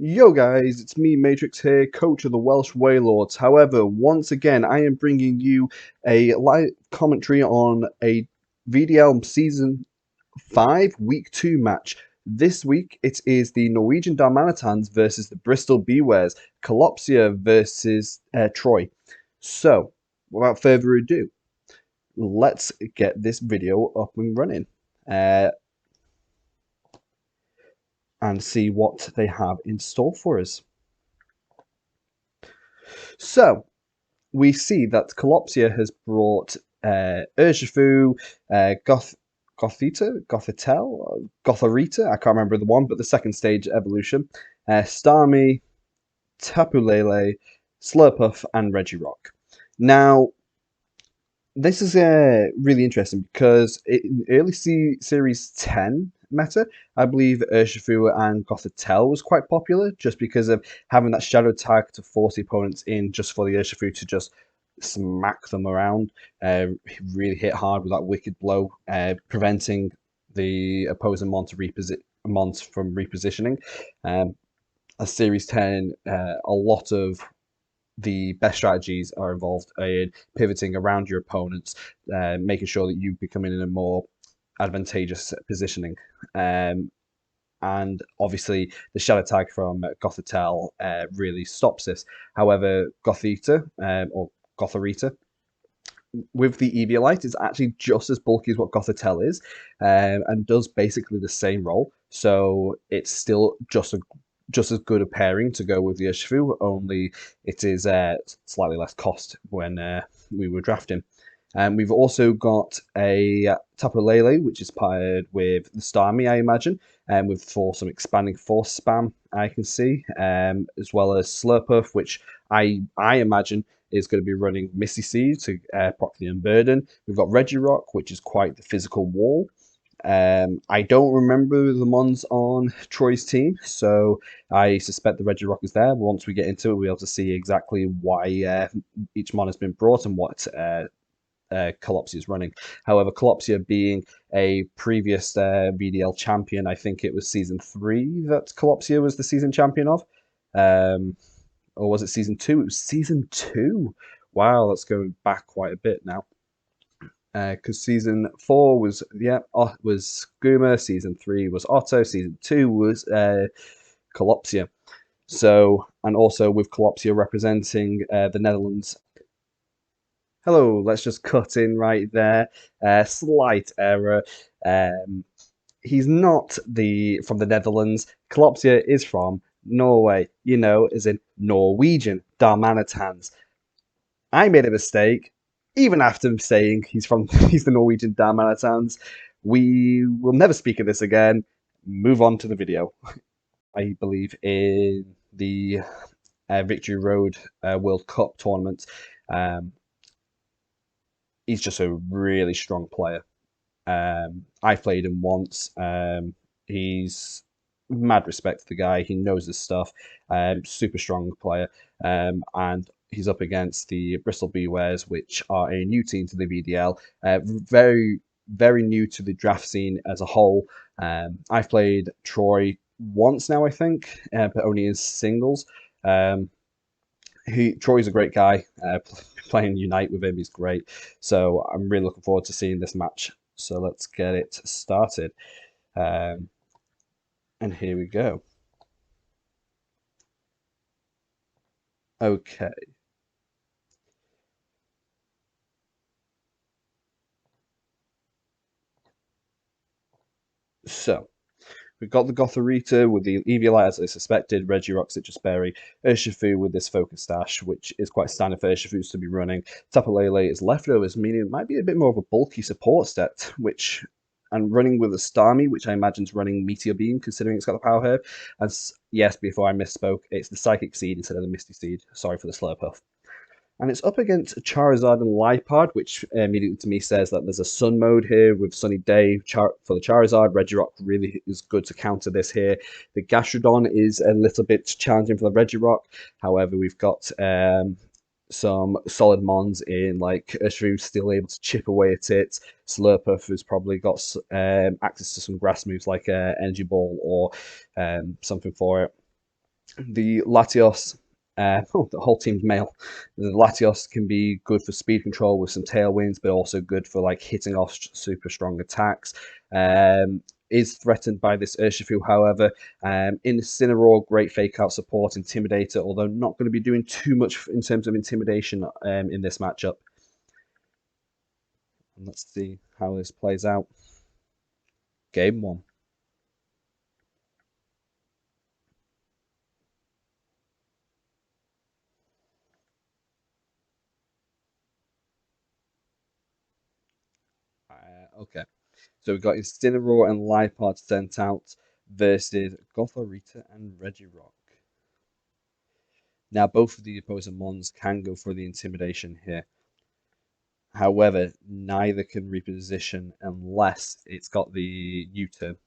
Yo guys, it's me Matrix here, coach of the Welsh Wailords. However, once again, I am bringing you a live commentary on a VDL Season 5 Week 2 match. This week, it is the Norwegian Darmanitans versus the Bristol Bewears, Colopsia versus Troy. So, without further ado, let's get this video up and running. And see what they have in store for us. So, we see that Colopsia has brought Urshifu, Gotharita, I can't remember the one, but the second stage evolution, Starmie, Tapulele, Slurpuff, and Regirock. Now, this is really interesting because in early Series 10 meta, I believe Urshifu and Gothitelle was quite popular just because of having that shadow tag to force the opponents in just for the Urshifu to just smack them around, really hit hard with that wicked blow, preventing the opposing mon from repositioning. As Series 10, a lot of the best strategies are involved in pivoting around your opponents, making sure that you become in a more advantageous positioning. And obviously, the shadow tag from Gothitelle really stops this. However, Gothita, or Gotharita, with the Eviolite is actually just as bulky as what Gothitelle is, and does basically the same role. So it's still just as good a pairing to go with the Urshifu, only it is slightly less cost when we were drafting. And we've also got a Tapu Lele, which is paired with the Starmie, I imagine, and for some expanding force spam I can see, as well as Slurpuff, which I imagine is going to be running Misty Seed to proc the Unburden. We've got Regirock, which is quite the physical wall. I don't remember the mons on Troy's team, so I suspect the Regirock is there. Once we get into it, we'll be able to see exactly why each mon has been brought and what Colopsia is running. However, Colopsia being a previous VDL champion, I think it was Season 3 that Colopsia was the season champion of. Or was it Season 2? It was Season 2. Wow, that's going back quite a bit now. Because Season 4 was Guma, Season 3 was Otto, Season 2 was Colopsia. So, and also with Colopsia representing the Netherlands. Hello, let's just cut in right there. Slight error. He's not from the Netherlands. Colopsia is from Norway. You know, as in Norwegian Darmanitans. I made a mistake, even after saying he's the Norwegian Darmanitans. We will never speak of this again. Move on to the video. I believe in the Victory Road World Cup tournament. He's just a really strong player. I've played him once. He's mad respect to the guy. He knows his stuff. Super strong player. And he's up against the Bristol Bewears, which are a new team to the VDL. Very, very new to the draft scene as a whole. I've played Troy once now, I think, but only in singles. Troy's a great guy. Playing Unite with him is great. So I'm really looking forward to seeing this match. So let's get it started. And here we go. Okay. So, we've got the Gotharita with the Eviolite as I suspected, Regirock, Citrus Berry, Urshifu with this Focus Dash, which is quite standard for Urshifus to be running. Tapu Lele is leftovers, meaning it might be a bit more of a bulky support set, which and running with a Starmie, which I imagine is running Meteor Beam, considering it's got the Power Herb. And yes, before I misspoke, it's the Psychic Seed instead of the Misty Seed. Sorry for the Slurpuff. And it's up against Charizard and Lipard, which immediately to me says that there's a Sun mode here with Sunny Day for the Charizard. Regirock really is good to counter this here. The Gastrodon is a little bit challenging for the Regirock. However, we've got some solid mons in, like Urshifu still able to chip away at it. Slurpuff has probably got access to some grass moves like Energy Ball or something for it. The Latios, the whole team's male. The Latios can be good for speed control with some tailwinds, but also good for like hitting off super strong attacks. Is threatened by this Urshifu, however. Incineroar, great fake out support, Intimidator, although not going to be doing too much in terms of intimidation in this matchup. And let's see how this plays out. Game 1. Okay. So we've got Incineroar and Lipard sent out versus Gothorita and Regirock. Now, both of the opposing Mons can go for the Intimidation here. However, neither can reposition unless it's got the U-turn.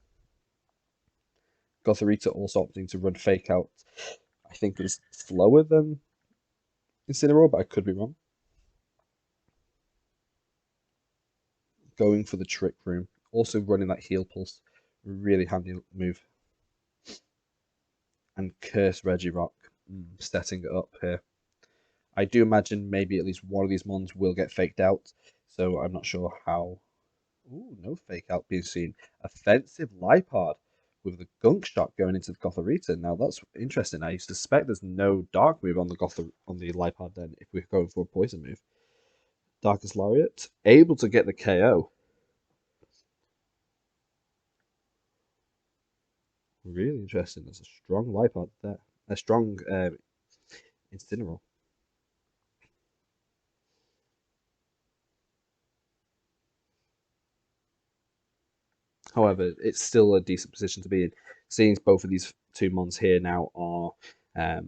Gothorita also opting to run Fake Out. I think it was slower than Incineroar, but I could be wrong. Going for the Trick Room. Also running that Heal Pulse. Really handy move. And Curse Regirock. Setting it up here. I do imagine maybe at least one of these Mons will get faked out, so I'm not sure how. Ooh, no fake out being seen. Offensive Lipard with the Gunk Shot going into the Gothorita. Now that's interesting. I suspect there's no Dark move on the Lipard then if we're going for a Poison move. Darkest Lariat, able to get the KO. Really interesting. There's a strong Lipard there. A strong Incineroar. However, it's still a decent position to be in, seeing both of these two Mons here now are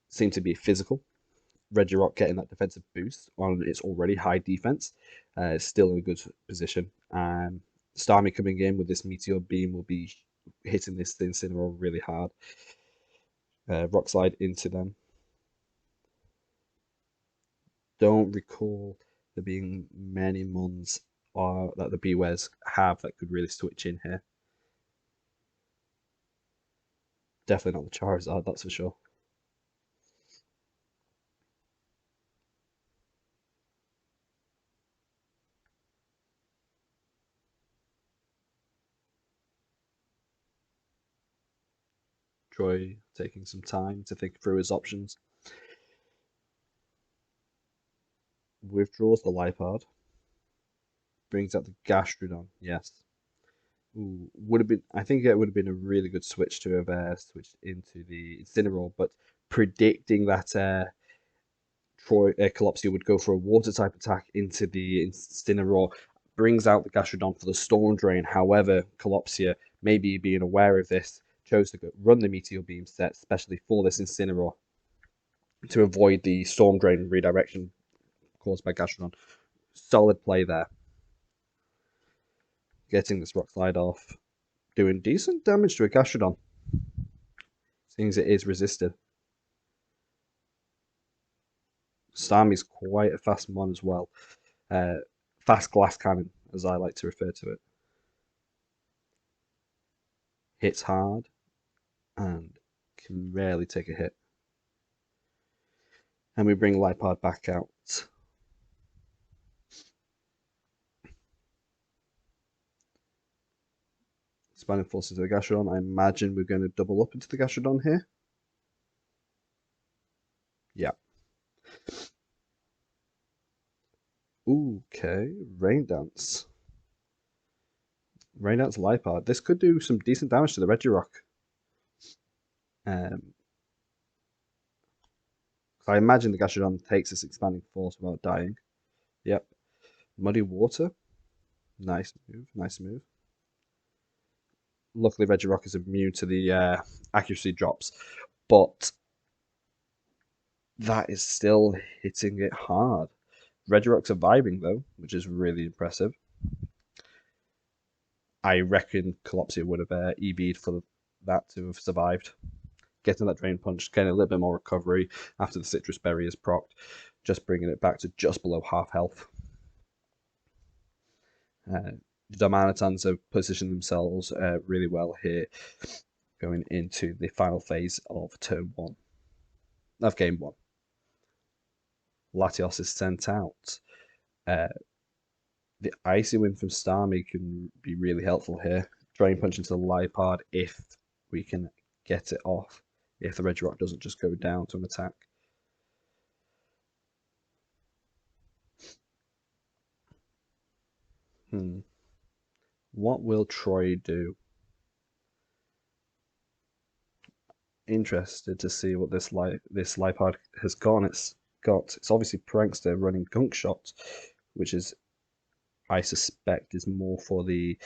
seem to be physical. Regirock getting that defensive boost on its already high defense is still in a good position. Starmie coming in with this Meteor Beam will be hitting this Incineroar really hard. Rock Slide into them. Don't recall there being many Mons that the Bewears have that could really switch in here. Definitely not the Charizard, that's for sure. Troy taking some time to think through his options. Withdraws the Lipard. Brings out the Gastrodon, yes. Ooh, would have been. I think it would have been a really good switch to have switched into the Incineroar, but predicting that Colopsia would go for a water type attack into the Incineroar brings out the Gastrodon for the Storm Drain. However, Colopsia, maybe being aware of this, chose to run the Meteor Beam set, especially for this Incineroar, to avoid the Storm Drain redirection caused by Gastrodon. Solid play there. Getting this Rock Slide off, doing decent damage to a Gastrodon, seeing as it is resisted. Starmie's quite a fast mon as well. Fast glass cannon, as I like to refer to it. Hits hard and can rarely take a hit. And we bring Lipard back out. Expanding force into the Gastrodon. I imagine we're going to double up into the Gastrodon here. Yeah. Okay, Rain Dance. Rain Dance Lipard. This could do some decent damage to the Regirock. I imagine the Gastrodon takes this expanding force without dying. Yep. Muddy Water. Nice move. Nice move. Luckily, Regirock is immune to the accuracy drops, but that is still hitting it hard. Regirock surviving though, which is really impressive. I reckon Colopsia would have EV'd for that to have survived. Getting that Drain Punch, getting a little bit more recovery after the Citrus Berry is procced, just bringing it back to just below half health. Darmanitans have positioned themselves really well here, going into the final phase of turn 1 of game 1. Latios is sent out. The Icy Wind from Starmie can be really helpful here. Drain Punch into the Lipard if we can get it off. If the Regirock doesn't just go down to an attack. What will Troy do? Interested to see what this Lipard has gone. It's obviously Prankster running Gunk Shot, which is, I suspect, is more for the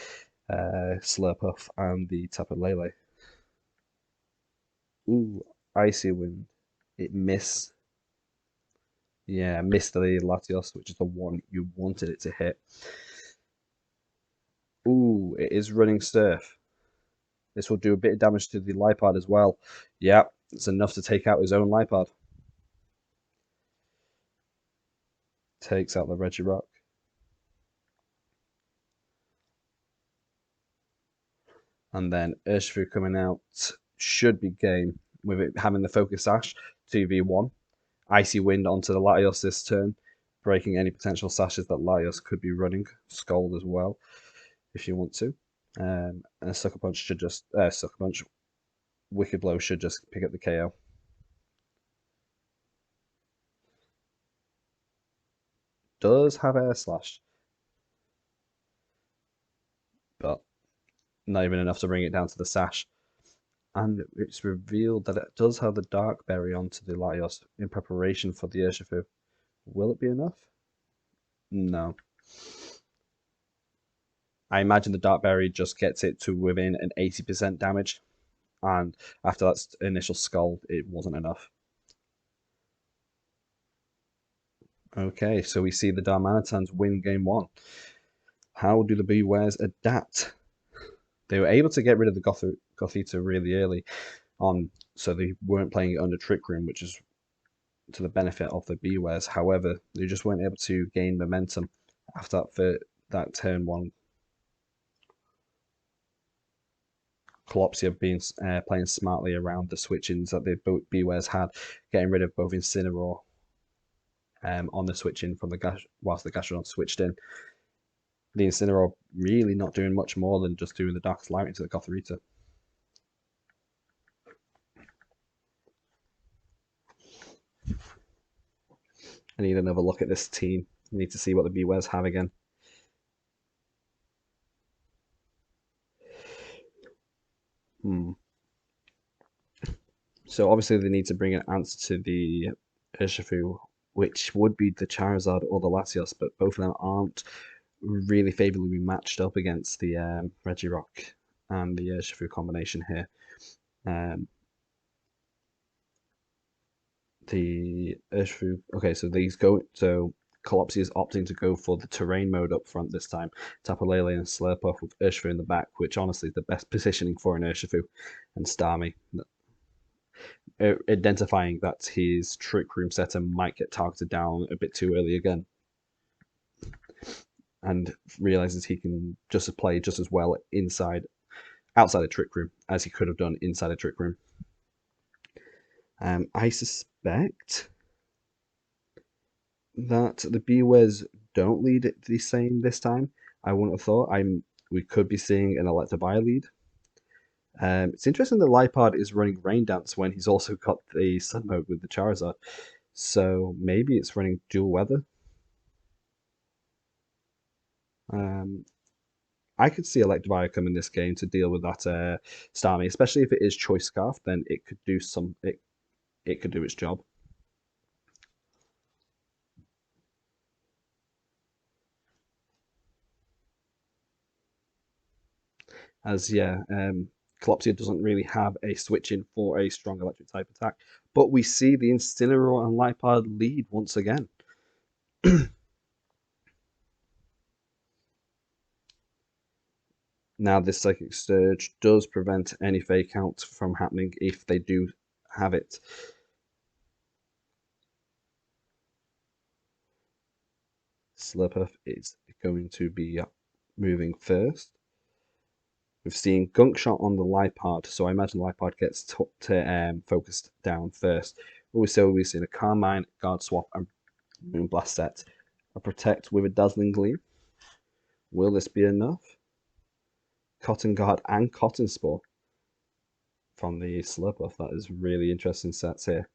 Slurpuff and the Tapu Lele. Ooh, Icy Wind. It missed. Yeah, missed the Latios, which is the one you wanted it to hit. Ooh, it is running Surf. This will do a bit of damage to the Lipard as well. Yeah, it's enough to take out his own Lipard. Takes out the Regirock. And then Urshifu coming out should be game with it having the Focus Sash 2v1. Icy Wind onto the Latios this turn, breaking any potential sashes that Latios could be running. Scald as well, if you want to. And a Sucker Punch should just Wicked Blow should just pick up the KO. Does have Air Slash, but not even enough to bring it down to the Sash. And it's revealed that it does have the Dark Berry onto the Latios in preparation for the Urshifu. Will it be enough? No. I imagine the Dark Berry just gets it to within an 80% damage, and after that initial Scald, it wasn't enough. Okay, so we see the Darmanitans win game 1. How do the Bewears adapt? They were able to get rid of the Gothita really early on, so they weren't playing it under Trick Room, which is to the benefit of the Bewears. However, they just weren't able to gain momentum after that turn 1. Colopsia being playing smartly around the switch-ins that the Bewears had, getting rid of both Incineroar on the switch-in from whilst the Gastrodon switched in. The Incineroar really not doing much more than just doing the Darkest Light into the Gothorita. I need another look at this team. I need to see what the Bewears have again. So obviously they need to bring an answer to the Urshifu, which would be the Charizard or the Latios, but both of them aren't really favorably matched up against the Regirock and the Urshifu combination here. The Urshifu, okay, so Colopsy is opting to go for the terrain mode up front this time. Tapu Lele and Slurpuff with Urshifu in the back, which honestly is the best positioning for an Urshifu, and Starmie identifying that his Trick Room setter might get targeted down a bit too early again, and realizes he can just play just as well outside the Trick Room as he could have done inside a Trick Room. I suspect that the Bewears don't lead it the same this time. I wouldn't have thought. We could be seeing an Electivire lead. It's interesting that Lipard is running Rain Dance when he's also got the Sun mode with the Charizard. So maybe it's running Dual Weather. I could see Electivire come in this game to deal with that Starmie, especially if it is Choice Scarf. Then it could do it could do its job. As Colopsia doesn't really have a switch in for a strong electric type attack, but we see the Incineroar and Lipard lead once again. Now this Psychic Surge does prevent any fake out from happening if they do have it. Slurpuff is going to be moving first We've seen Gunk Shot on the Lipard, so I imagine Lipard gets focused down first. Also, we've seen a Carmine, Guard Swap, and Moonblast set. A Protect with a Dazzling Gleam. Will this be enough? Cotton Guard and Cotton Spore from the Slurpuff. That is really interesting sets here.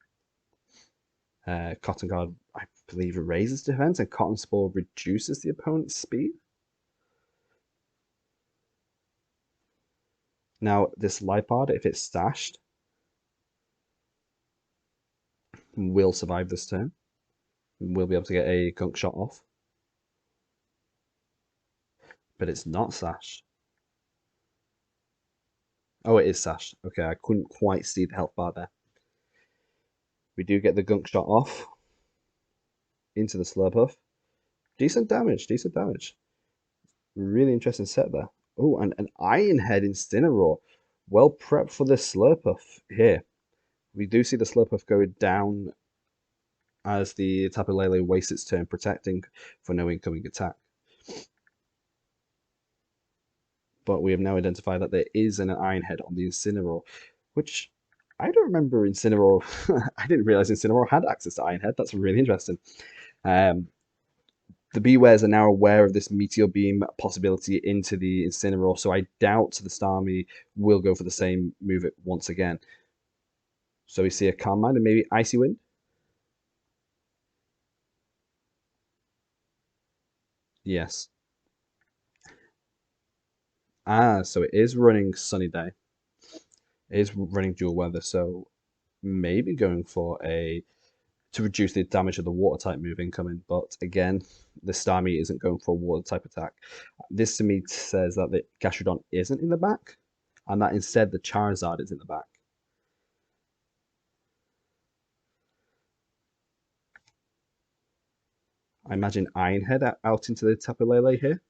Cotton Guard, I believe, raises defense, and Cotton Spore reduces the opponent's speed. Now, this Lipard, if it's stashed, will survive this turn. We'll be able to get a Gunk Shot off. But it's not stashed. Oh, it is stashed. Okay, I couldn't quite see the health bar there. We do get the Gunk Shot off into the Slurpuff. Decent damage, decent damage. Really interesting set there. Oh, and an Iron Head Incineroar. Well prepped for the Slurpuff here. We do see the Slurpuff go down as the Tapu Lele wastes its turn protecting for no incoming attack. But we have now identified that there is an Iron Head on the Incineroar, which I don't remember Incineroar. I didn't realize Incineroar had access to Iron Head. That's really interesting. The Bewears are now aware of this Meteor Beam possibility into the Incineroar, so I doubt the Starmie will go for the same move it once again. So we see a Calm Mind and maybe Icy Wind. Yes. So it is running Sunny Day. It is running Dual Weather, so maybe going for to reduce the damage of the water type move incoming, but again, the Starmie isn't going for a water type attack. This to me says that the Gastrodon isn't in the back, and that instead the Charizard is in the back. I imagine Iron Head out into the Tapu Lele here.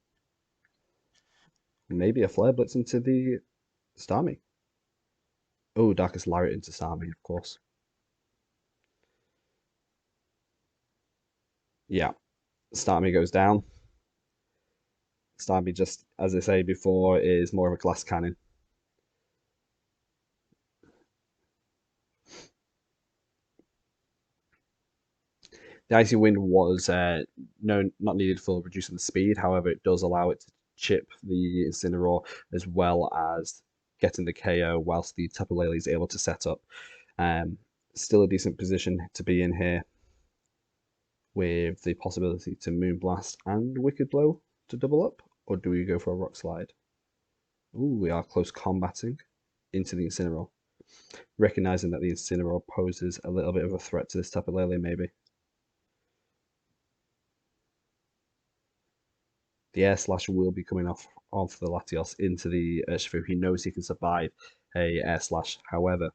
Maybe a Flare Blitz into the Starmie. Oh, Darkest Lariat into Starmie, of course. Yeah, Starmie goes down. Starmie, just as I say before, is more of a glass cannon. The Icy Wind was not needed for reducing the speed. However, it does allow it to chip the Incineroar as well as getting the KO whilst the Tapu Lele is able to set up. Still a decent position to be in here with the possibility to Moonblast and Wicked Blow to double up. Or do we go for a Rock Slide? Ooh, we are close combating into the Incineroar. Recognizing that the Incineroar poses a little bit of a threat to this Tapu Lele maybe. The Air Slash will be coming off the Latios into the Urshifu. He knows he can survive a Air Slash. However,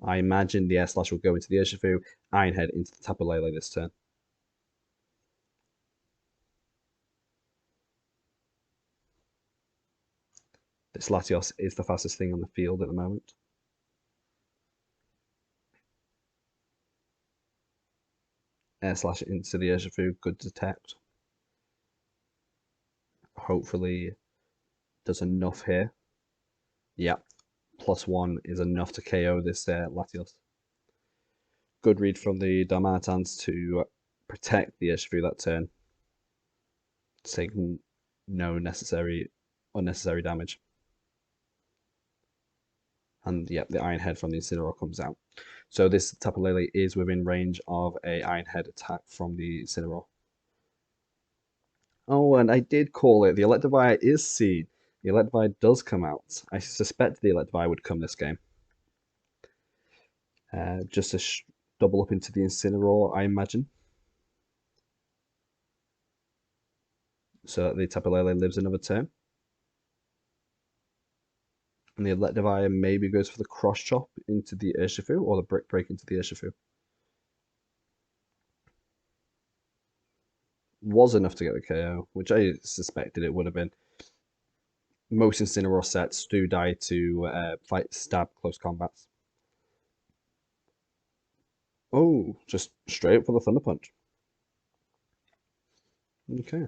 I imagine the Air Slash will go into the Urshifu, Iron Head into the Tapu Lele this turn. This Latios is the fastest thing on the field at the moment. Air Slash into the Urshifu, good detect. Hopefully does enough here. Yeah, +1 is enough to KO this Latios. Good read from the Darmanitans to protect the Urshifu that turn. Taking no unnecessary damage. And yep, the Iron Head from the Incineroar comes out. So this Tapu Lele is within range of a Iron Head attack from the Incineroar. Oh, and I did call it. The Electivire is seen. The Electivire does come out. I suspect the Electivire would come this game. Just to double up into the Incineroar, I imagine. So that the Tapu Lele lives another turn. And the Electivire maybe goes for the Cross Chop into the Urshifu or the Brick Break into the Urshifu. Was enough to get the KO, which I suspected it would have been. Most Incineroar sets do die to stab close combats. Oh, just straight up for the Thunder Punch. Okay.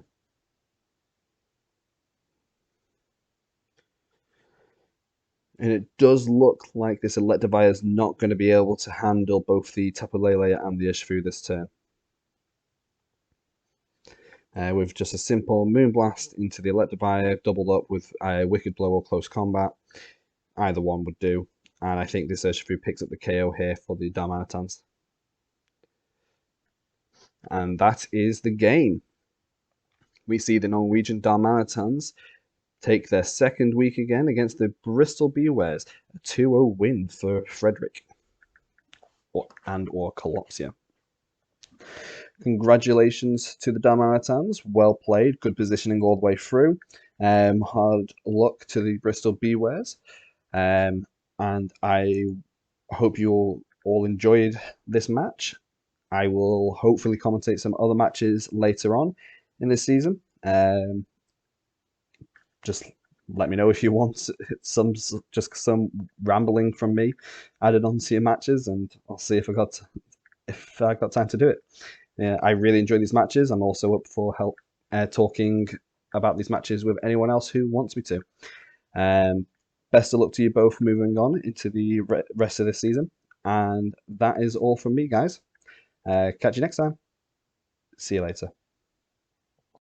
And it does look like this Electivire is not going to be able to handle both the Tapu Lele and the Urshifu this turn. With just a simple Moonblast into the Electivire, doubled up with Wicked Blow or Close Combat. Either one would do. And I think this Urshifu picks up the KO here for the Darmanitans. And that is the game. We see the Norwegian Darmanitans take their second week again against the Bristol Bewears. A 2-0 win for Frederick or Colopsia. Congratulations to the Darmanitans. Well played. Good positioning all the way through. Hard luck to the Bristol Bewears. And I hope you all enjoyed this match. I will hopefully commentate some other matches later on in this season. Just let me know if you want some rambling from me added on to your matches, and I'll see if I got time to do it. I really enjoy these matches. I'm also up for help talking about these matches with anyone else who wants me to. Best of luck to you both moving on into the rest of this season. And that is all from me, guys. Catch you next time. See you later.